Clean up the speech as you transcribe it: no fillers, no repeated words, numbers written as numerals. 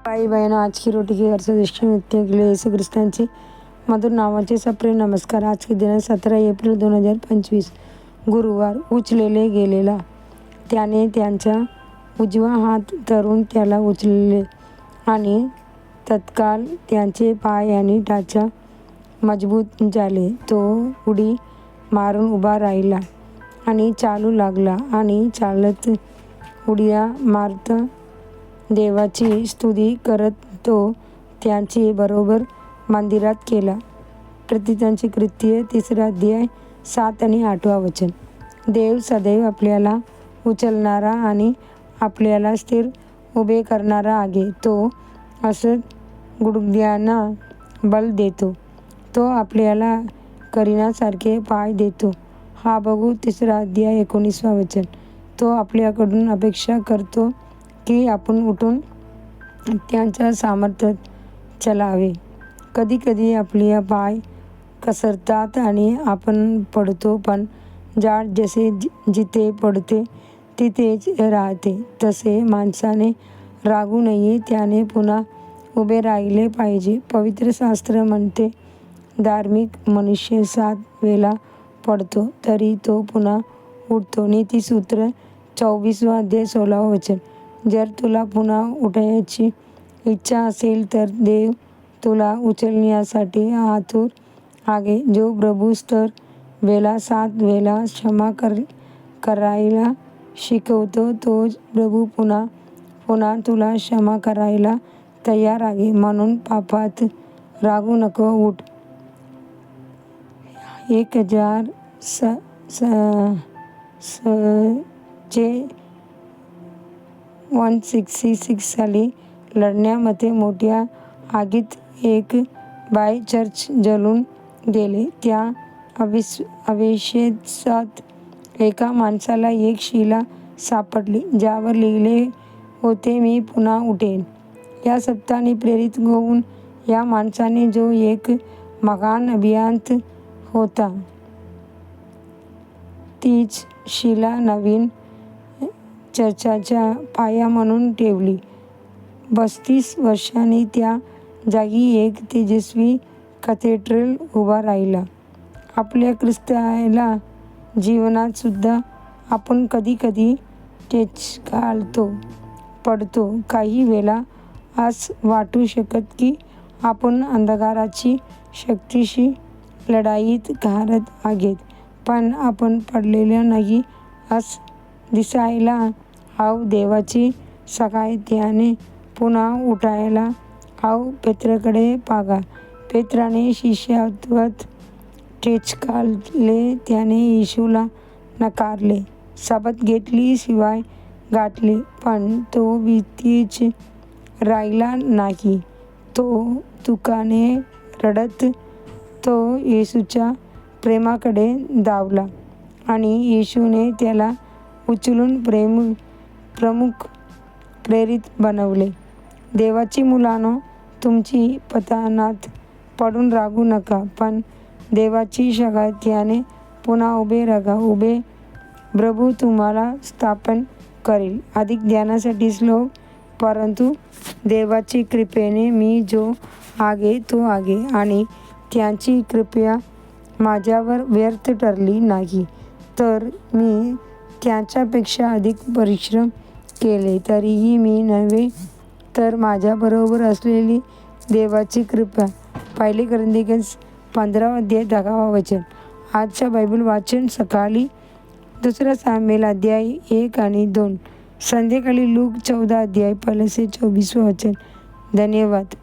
भाई बहनों, आज की रोटी की हर्षदृष्टि नृत्य के लिए यीशु ख्रिस्तांचे मधुर नावाचे सप्रेम नमस्कार. आज के दिन 17 एप्रिल 2025 गुरुवार. उचलले गेलेला. त्याने त्यांचा उजवा हात धरून त्याला उचलले आणि तत्काळ त्यांचे पाय आणि टाचा मजबूत झाले. तो उडी मारून उभा राहिला आणि चालू लागला आणि चालत उड्या मारत देवाची स्तुती करत तो त्यांची बरोबर मंदिरात केला. प्रेरितांची कृत्ये 3 अध्याय 7 आणि 8 वचन. देव सदैव आपल्याला उचलणारा आणि आपल्याला स्थिर उभे करणारा आहे. तो असत गुडघ्यांना बल देतो. तो आपल्याला करीनासारखे पाय देतो. हा बघू 3 अध्याय 19 वचन. तो आपल्याकडून अपेक्षा करतो की आपण उठून त्यांच्या सामर्थ्यात चालावे. कधीकधी आपले पाय घसरतात आणि आपण पडतो, पण झाड जसे जिथे पडते तिथेच राहते. तसे माणसाने रागू नये, त्याने पुन्हा उभे राहिले पाहिजे. पवित्र शास्त्र म्हणते, धार्मिक मनुष्य 7 वेळा पडतो तरी तो पुन्हा उठतो. नीतिसूत्र 24 अध्याय 16 वचन. जर तुला पुन्हा उठायची इच्छा असेल तर देव तुला उचलण्यासाठी आतुर आहे. जो प्रभू 7 वेळा क्षमा करायला शिकवतो, तोच प्रभू पुन्हा तुला क्षमा करायला तयार आहे. म्हणून पापात रागू नको. उठ. 1666 साली लढण्यामध्ये मोठ्या आगीत एक बाय चर्च जळून गेले. त्या अवशेषात एका माणसाला एक शिला सापडली, ज्यावर लिहिले होते, मी पुन्हा उठेन. या शब्दांनी प्रेरित होऊन या माणसाने, जो एक महान अभियंता होता, तीच शिला नवीन चर्चचा पाया म्हणून ठेवली. 32 वर्षांनी त्या जागी एक तेजस्वी कॅथेड्रल उभा राहिला. आपल्या ख्रिस्तीय जीवनात सुद्धा आपण कधीकधी ठेचकाळतो, पडतो. काही वेळा असं वाटू शकतं की आपण अंधकाराची शक्तीशी लढाईत हारत आहोत, पण आपण पडलेलो नाही असं दिसायला हवं. देवाची सहाय्याने पुन्हा उठायला हवं. पेत्राकडे पाहा. पेत्राने शिष्यत्वात ठेचकाळले. त्याने येशूला नाकारले, शपथ घेतली, शिवाय गाठले, पण तो भीतीच राहिला नाही. तो दुःखाने रडत तो येशूच्या प्रेमाकडे धावला आणि येशूने त्याला उचलून प्रमुख प्रेरित बनवले. देवाची मुलांनो, तुमची पतनात पडून रागू नका, पण देवाची सहाय्याने पुन्हा उभे राहा. प्रभू तुम्हाला स्थापन करेल. अधिक ध्यानासाठी श्लोक. परंतु देवाची कृपेने मी जो आहे तो आहे, आणि त्याची कृपा माझ्यावर व्यर्थ ठरली नाही. तर मी त्याच्यापेक्षा अधिक परिश्रम केले, तरीही मी नव्हे तर माझ्याबरोबर असलेली देवाची कृपा. 1 कोरिन्थियन 15 अध्याय 10 वचन. आजच्या बायबल वाचन सकाळी 2 सामुएल अध्याय 1 आणि 2, संध्याकाळी लूक 14 अध्याय 1 ते 24 वचन. धन्यवाद.